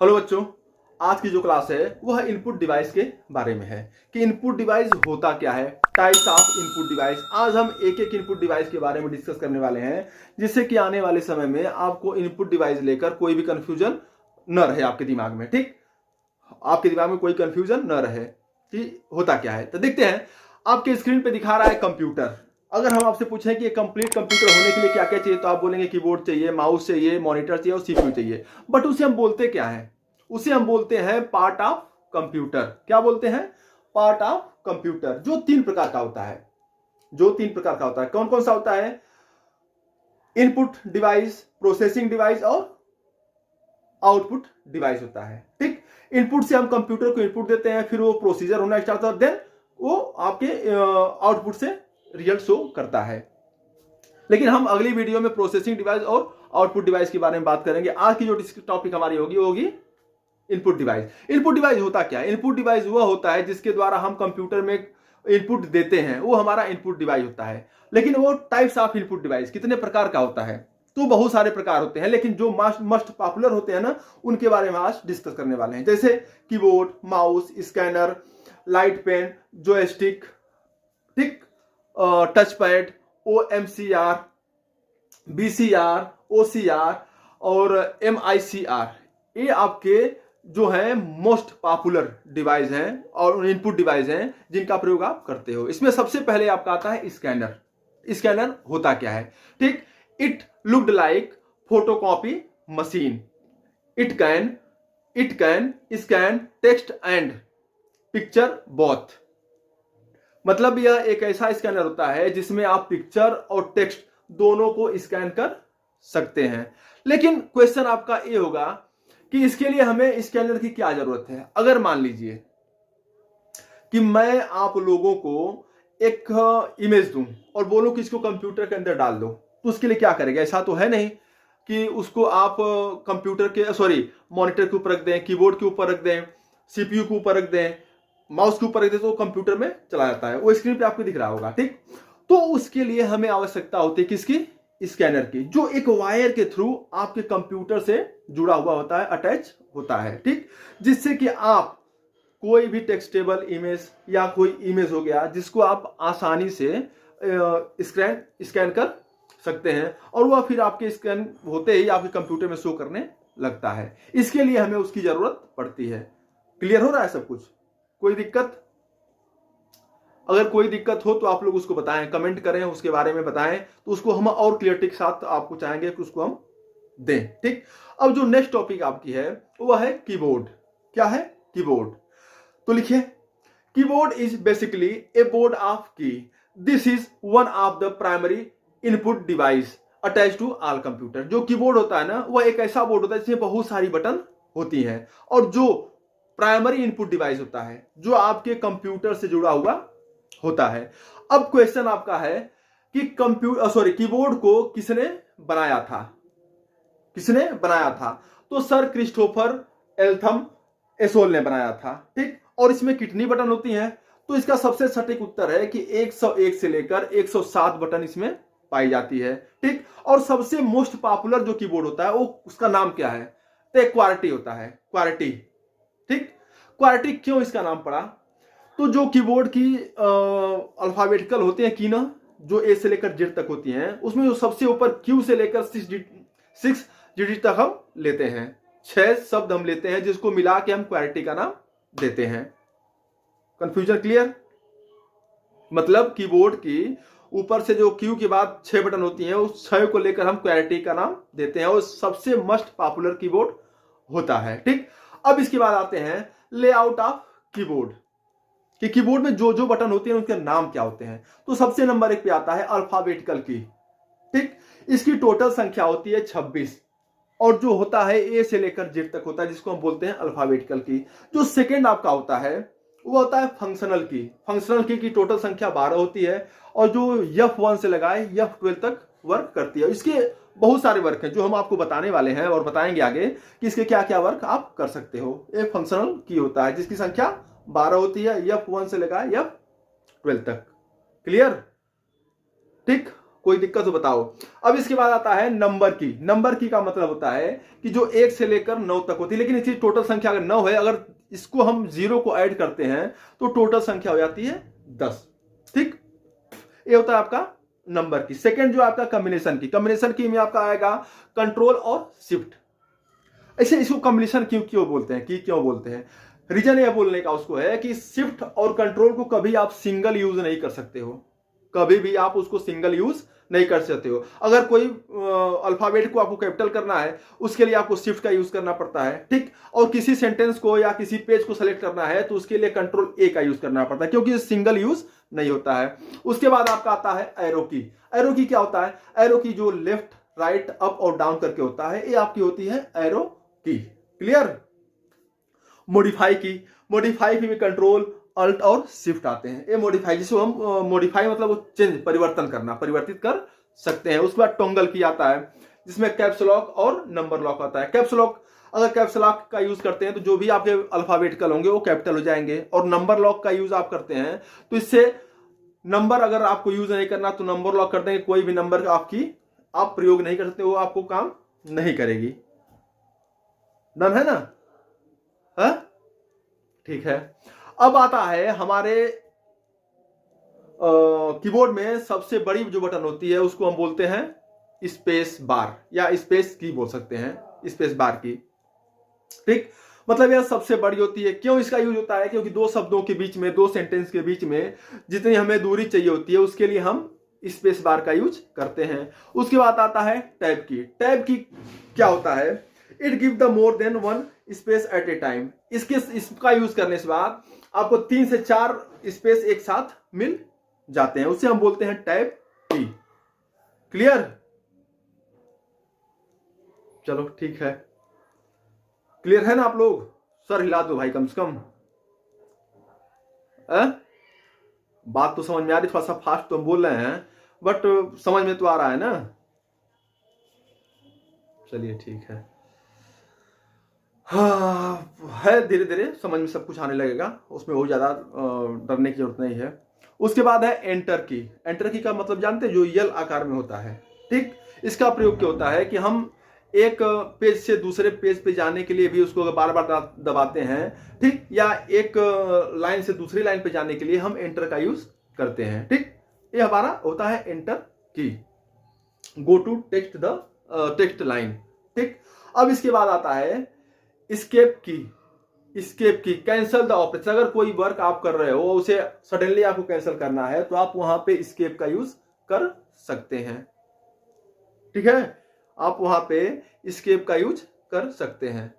Hello बच्चों, आज की जो क्लास है वह इनपुट डिवाइस के बारे में है कि इनपुट डिवाइस होता क्या है, टाइप्स ऑफ इनपुट डिवाइस। आज हम एक एक इनपुट डिवाइस के बारे में डिस्कस करने वाले हैं, जिससे कि आने वाले समय में आपको इनपुट डिवाइस लेकर कोई भी कंफ्यूजन न रहे आपके दिमाग में। ठीक, आपके दिमाग में कोई कंफ्यूजन न रहे कि होता क्या है। तो देखते हैं, आपके स्क्रीन पे दिखा रहा है कंप्यूटर। अगर हम आपसे पूछें कि कंप्लीट कंप्यूटर होने के लिए क्या क्या चाहिए, तो आप बोलेंगे कीबोर्ड चाहिए, माउस चाहिए, मॉनिटर चाहिए और सीपीयू चाहिए। बट उसे हम बोलते क्या है? उसे हम बोलते हैं पार्ट ऑफ कंप्यूटर। क्या बोलते हैं? पार्ट ऑफ कंप्यूटर, जो तीन प्रकार का होता है। जो तीन प्रकार का होता है, कौन कौन सा होता है? इनपुट डिवाइस, प्रोसेसिंग डिवाइस और आउटपुट डिवाइस होता है। ठीक, इनपुट से हम कंप्यूटर को इनपुट देते हैं, फिर वो प्रोसीजर होना स्टार्ट होता है, देन वो आपके आउटपुट से रिजल्ट शो करता है। लेकिन हम अगली वीडियो में प्रोसेसिंग डिवाइस और आउटपुट डिवाइस के बारे में बात करेंगे। आज की जो टॉपिक हमारी होगी इनपुट डिवाइस। इनपुट डिवाइस होता क्या है? इनपुट डिवाइस वह होता है जिसके द्वारा हम कंप्यूटर में इनपुट देते हैं, वो हमारा इनपुट डिवाइस होता है। लेकिन वो टाइप्स ऑफ इनपुट डिवाइस कितने प्रकार का होता है? तो बहुत सारे प्रकार होते हैं, लेकिन जो मस्ट पॉपुलर होते हैं ना, उनके बारे में आज डिस्कस करने वाले हैं। जैसे keyboard, mouse, scanner, light pen, joystick, ठीक, touch pad, OMCR, BCR, OCR और MICR, ये आपके जो है मोस्ट पॉपुलर डिवाइस हैं और इनपुट डिवाइस हैं जिनका प्रयोग आप करते हो। इसमें सबसे पहले आपका आता है स्कैनर। स्कैनर होता क्या है? ठीक, it looked like photocopy machine. It can scan text and picture both. मतलब यह एक ऐसा स्कैनर होता है जिसमें आप पिक्चर और टेक्स्ट दोनों को स्कैन कर सकते हैं। लेकिन क्वेश्चन आपका ये होगा कि इसके लिए हमें स्कैनर की क्या जरूरत है? अगर मान लीजिए कि मैं आप लोगों को एक इमेज दूं और बोलूं कि इसको कंप्यूटर के अंदर डाल दो, तो उसके लिए क्या करेगा? ऐसा तो है नहीं कि उसको आप कंप्यूटर के मॉनिटर के ऊपर रख दें, कीबोर्ड के ऊपर रख दें, सीपीयू के ऊपर रख दें, माउस के ऊपर रख दें तो कंप्यूटर में चला जाता है। वो स्क्रीन पे आपको दिख रहा होगा। ठीक, तो उसके लिए हमें आवश्यकता होती है किसकी? स्कैनर की, जो एक वायर के थ्रू आपके कंप्यूटर से जुड़ा हुआ होता है, अटैच होता है। ठीक, जिससे कि आप कोई भी टेक्स्टेबल इमेज या कोई इमेज हो गया जिसको आप आसानी से स्कैन कर सकते हैं और वह फिर आपके स्कैन होते ही आपके कंप्यूटर में शो करने लगता है। इसके लिए हमें उसकी जरूरत पड़ती है। क्लियर हो रहा है सब कुछ? कोई दिक्कत? अगर कोई दिक्कत हो तो आप लोग उसको बताएं, कमेंट करें, उसके बारे में बताएं, तो उसको हम और क्लियरिटी के साथ आपको चाहेंगे कि उसको हम दें। ठीक, अब जो नेक्स्ट टॉपिक आपकी है वह है कीबोर्ड। क्या है? कीबोर्ड। तो लिखिए, keyboard is basically a board of key. This is one of the primary input device attach to all computer. जो कीबोर्ड होता है ना, वह एक ऐसा बोर्ड होता है जिसमें बहुत सारी बटन होती हैं और जो प्राइमरी इनपुट डिवाइस होता है जो आपके कंप्यूटर से जुड़ा हुआ होता है। अब क्वेश्चन आपका है कि कीबोर्ड को किसने बनाया था? किसने बनाया था? तो सर क्रिस्टोफर एल्थम एसोल ने बनाया था। ठीक, और इसमें कितनी बटन होती हैं? तो इसका सबसे सटीक उत्तर है कि 101 से लेकर 107 बटन इसमें पाई जाती है। ठीक, और सबसे मोस्ट पॉपुलर जो कीबोर्ड होता है वो उसका नाम क्या है? तो क्वार्टी होता है, क्वार्टी। ठीक, क्वार्टी क्यों इसका नाम पड़ा? तो जो कीबोर्ड की अल्फाबेटिकल होते हैं की ना, जो ए से लेकर जेड तक होती हैं, उसमें जो सबसे ऊपर क्यू से लेकर 6 डिजिट तक हम लेते हैं। 6 शब्द हम लेते हैं जिसको मिला के हम क्वार्टी का नाम देते हैं। Confusion clear? मतलब कीबोर्ड की ऊपर से जो क्यू के बाद 6 बटन होती हैं, उस 6 को लेकर हम क्वार्टी का नाम देते हैं और सबसे मोस्ट पॉपुलर कीबोर्ड होता है। ठीक, अब इसके बाद आते हैं लेआउट ऑफ कीबोर्ड कि कीबोर्ड में जो जो बटन होते हैं उनके नाम क्या होते हैं। तो सबसे नंबर 1 पे आता है अल्फाबेटिकल की। ठीक, इसकी टोटल संख्या होती है 26 और जो होता है ए से लेकर जेड तक होता है जिसको हम बोलते हैं अल्फाबेटिकल की। जो सेकेंड आपका होता है वो होता है फंक्शनल की। फंक्शनल की टोटल संख्या 12 होती है और जो F1 से लगाए F12 तक वर्क करती है। इसके बहुत सारे वर्क हैं जो हम आपको बताने वाले हैं और बताएंगे आगे कि इसके क्या क्या वर्क आप कर सकते हो। ये फंक्शनल की होता है जिसकी संख्या 12 होती है, F1 से लगाए F12 तक। क्लियर? ठीक, कोई दिक्कत हो बताओ। अब इसके बाद आता है नंबर की। नंबर की का मतलब होता है कि जो 1 से लेकर 9 तक होती है, लेकिन इसकी टोटल संख्या अगर 9 है, अगर इसको हम 0 को ऐड करते हैं तो टोटल संख्या हो जाती है 10। ठीक, ये होता है आपका नंबर की। सेकंड जो आपका कॉम्बिनेशन की, कॉम्बिनेशन की में आपका आएगा कंट्रोल और शिफ्ट। ऐसे इसको कॉम्बिनेशन क्यों क्यों बोलते हैं, कि क्यों बोलते हैं, रीजन यह बोलने का उसको है कि शिफ्ट और कंट्रोल को कभी आप सिंगल यूज नहीं कर सकते हो, कभी भी आप उसको सिंगल यूज नहीं कर सकते हो। अगर कोई अल्फाबेट को आपको कैपिटल करना है, उसके लिए आपको शिफ्ट का यूज करना पड़ता है। ठीक, और किसी सेंटेंस को या किसी पेज को सेलेक्ट करना है तो उसके लिए कंट्रोल ए का यूज करना पड़ता है, क्योंकि सिंगल यूज नहीं होता है। उसके बाद आपका आता है एरो की। एरो की क्या होता है, एरो की जो लेफ्ट राइट अप और डाउन करके होता है, ये आपकी होती है एरो की। क्लियर। मॉडिफाई की, मॉडिफाई की भी कंट्रोल अल्ट और शिफ्ट आते हैं। ये मॉडिफाई, जिसको हम मॉडिफाई मतलब चेंज, परिवर्तन करना, परिवर्तित कर सकते हैं। उसके बाद टॉगल की आता है, जिसमें कैप्स लॉक और नंबर लॉक आता है। कैप्स लॉक, अगर कैप्स लॉक का यूज करते हैं तो जो भी आपके अल्फाबेटिकल होंगे वो कैपिटल हो जाएंगे, और नंबर लॉक का यूज आप करते हैं तो इससे नंबर अगर आपको यूज नहीं करना तो नंबर लॉक कर देंगे, कोई भी नंबर आपकी आप प्रयोग नहीं कर सकते, वो आपको काम नहीं करेगी। डन है ना, है? ठीक है। अब आता है हमारे कीबोर्ड में सबसे बड़ी जो बटन होती है उसको हम बोलते हैं स्पेस बार, या स्पेस की बोल सकते हैं, स्पेस बार की। ठीक, मतलब यह सबसे बड़ी होती है। क्यों इसका यूज होता है, क्योंकि दो शब्दों के बीच में, दो सेंटेंस के बीच में जितनी हमें दूरी चाहिए होती है उसके लिए हम स्पेस बार का यूज करते हैं। उसके बाद आता है टैब की। टैब की क्या होता है, it give the more than one space at A time. इसका यूज करने से बाद आपको 3 से 4 स्पेस एक साथ मिल जाते हैं, उसे हम बोलते हैं टैब की। क्लियर, चलो ठीक है। क्लियर है ना आप लोग? सर हिला दो भाई कम से कम। बात तो समझ में आ रही, थोड़ा सा फास्ट तो हम बोल रहे हैं बट समझ में तो आ रहा है ना। चलिए ठीक है। हाँ, है, धीरे धीरे समझ में सब कुछ आने लगेगा, उसमें बहुत ज्यादा डरने की जरूरत नहीं है। उसके बाद है एंटर की। एंटर की का मतलब जानते हैं, जो यल आकार में होता है। ठीक, इसका प्रयोग क्या होता है कि हम एक पेज से दूसरे पेज पे जाने के लिए भी उसको बार बार दबाते हैं। ठीक, या एक लाइन से दूसरी लाइन पे जाने के लिए हम एंटर का यूज करते हैं। ठीक, ये हमारा होता है एंटर की, गो टू टेक्स्ट लाइन। ठीक, अब इसके बाद आता है एस्केप की। एस्केप की, कैंसल द ऑपरेशन। अगर कोई वर्क आप कर रहे हो, उसे सडनली आपको कैंसिल करना है तो आप वहां पे एस्केप का यूज कर सकते हैं। ठीक है, आप वहां पे एस्केप का यूज कर सकते हैं।